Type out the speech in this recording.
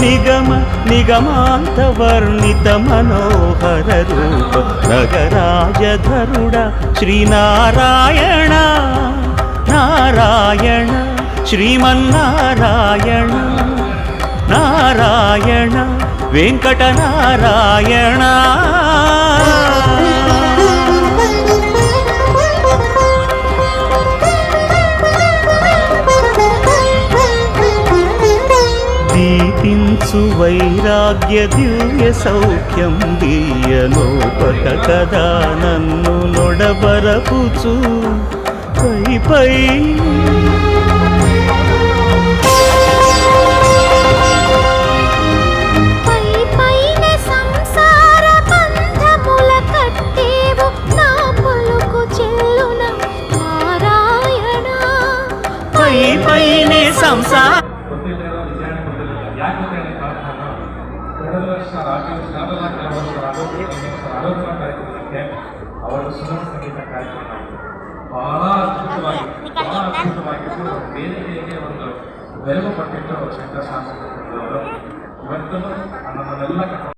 నిగమ నిగమాంత వర్ణిత మనోహర రూప నగరాజధరుడ శ్రీనారాయణ నారాయణ శ్రీమన్నారాయణ నారాయణ వెంకటనారాయణ. దీపించు వైరాగ్య దివ్య సౌఖ్యం దీయలోపట కదా నన్ను నొడబరపుచు పై పై పైనే సంసార ಅವರ ಸುಗಮ ಸಂಗೀತ ಕಾರ್ಯಕ್ರಮ ಬಹಳ ಅದ್ಭುತವಾಗಿದ್ದು ವೇದಿಕೆಗೆ ಒಂದು ಬೆರಗು ಪಟ್ಟಿದ್ದು ಶಂಕರ ಶಾಸ್ತ್ರಿ ಇವತ್ತು ನಮ್ಮನ್ನೆಲ್ಲ